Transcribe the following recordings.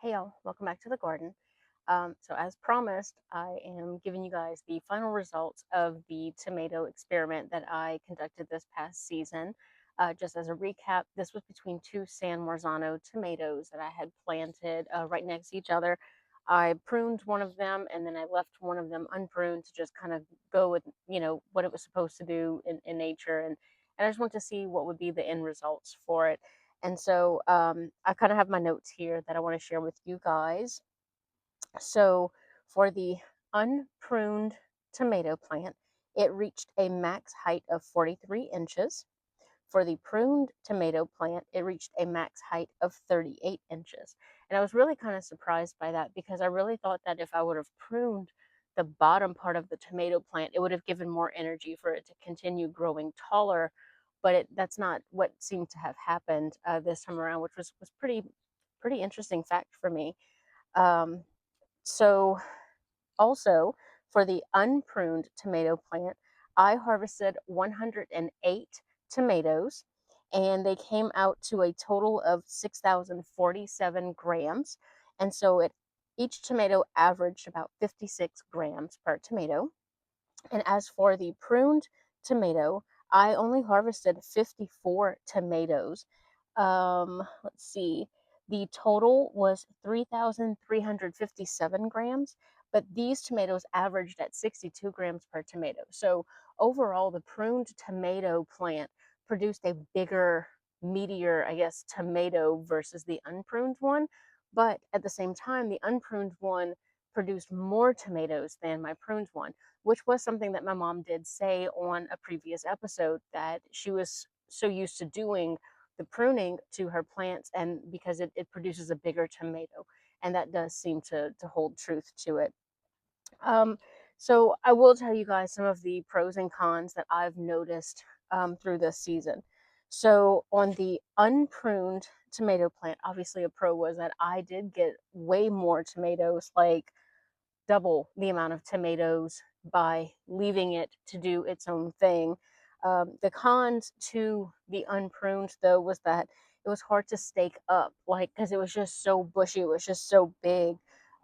Hey y'all, welcome back to the garden. So as promised, I am giving you guys the final results of the tomato experiment that I conducted this past season. Just as a recap, this was between two San Marzano tomatoes that I had planted right next to each other. I pruned one of them and then I left one of them unpruned to just kind of go with, what it was supposed to do in nature. And I just want to see what would be the end results for it. And so I kind of have my notes here that I want to share with you guys. So for the unpruned tomato plant, it reached a max height of 43 inches. For the pruned tomato plant, it reached a max height of 38 inches. And I was really kind of surprised by that because I really thought that if I would have pruned the bottom part of the tomato plant, it would have given more energy for it to continue growing taller. But that's not what seemed to have happened this time around, which was pretty interesting fact for me. Um, so also, for the unpruned tomato plant, I harvested 108 tomatoes and they came out to a total of 6,047 grams. And so each tomato averaged about 56 grams per tomato. And as for the pruned tomato, I only harvested 54 tomatoes. Let's see. The total was 3,357 grams, but these tomatoes averaged at 62 grams per tomato. So overall, the pruned tomato plant produced a bigger, meatier, I guess, tomato versus the unpruned one. But at the same time, the unpruned one produced more tomatoes than my pruned one, which was something that my mom did say on a previous episode that she was so used to doing the pruning to her plants and because it produces a bigger tomato, and that does seem to hold truth to it. um, so I will tell you guys some of the pros and cons that I've noticed through this season. So on the unpruned tomato plant, obviously a pro was that I did get way more tomatoes, like double the amount of tomatoes by leaving it to do its own thing. The cons to the unpruned, though, was that it was hard to stake up, like because it was just so bushy, it was just so big.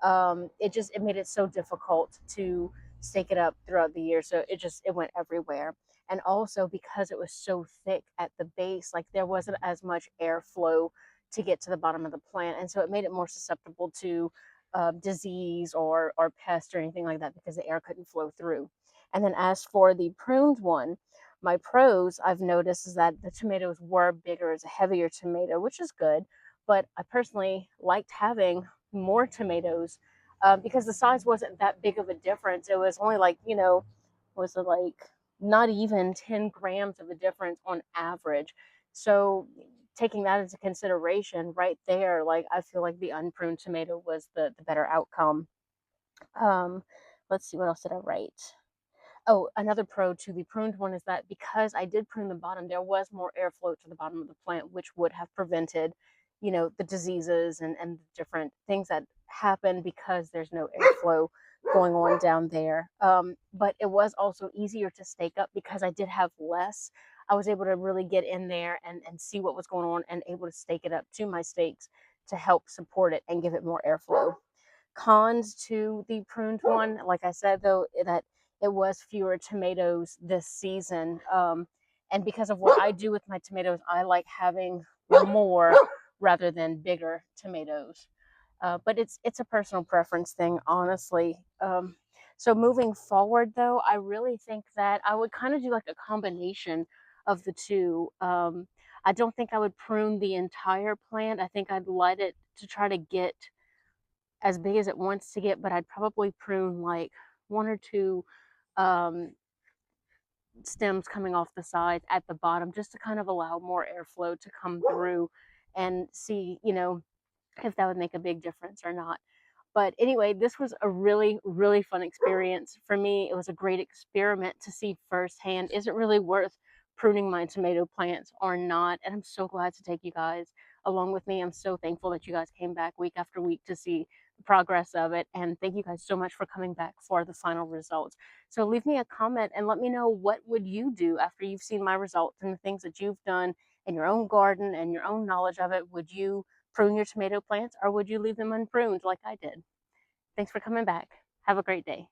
It made it so difficult to stake it up throughout the year, so it went everywhere. And also because it was so thick at the base, like there wasn't as much airflow to get to the bottom of the plant, and so it made it more susceptible to disease or pest or anything like that because the air couldn't flow through. And then as for the pruned one, my pros I've noticed is that the tomatoes were bigger, it's a heavier tomato, which is good. But I personally liked having more tomatoes because the size wasn't that big of a difference. It was only like, was it like not even 10 grams of a difference on average. So taking that into consideration right there, like I feel like the unpruned tomato was the better outcome. Um, let's see, what else did I write? Oh, another pro to the pruned one is that because I did prune the bottom, there was more airflow to the bottom of the plant, which would have prevented, the diseases and the different things that happen because there's no airflow going on down there. But it was also easier to stake up because I did have less. I was able to really get in there and see what was going on and able to stake it up to my stakes to help support it and give it more airflow. Cons to the pruned one, like I said, though, that it was fewer tomatoes this season. And because of what I do with my tomatoes, I like having more rather than bigger tomatoes. But it's a personal preference thing, honestly. So moving forward, though, I really think that I would kind of do like a combination of the two. I don't think I would prune the entire plant. I think I'd let it to try to get as big as it wants to get, but I'd probably prune like one or two um, stems coming off the sides at the bottom just to kind of allow more airflow to come through and see, if that would make a big difference or not. But anyway, this was a really, really fun experience for me. It was a great experiment to see firsthand, is it really worth pruning my tomato plants or not? And I'm so glad to take you guys along with me. I'm so thankful that you guys came back week after week to see the progress of it. And thank you guys so much for coming back for the final results. So leave me a comment and let me know, what would you do after you've seen my results and the things that you've done in your own garden and your own knowledge of it? Would you prune your tomato plants, or would you leave them unpruned like I did? Thanks for coming back. Have a great day.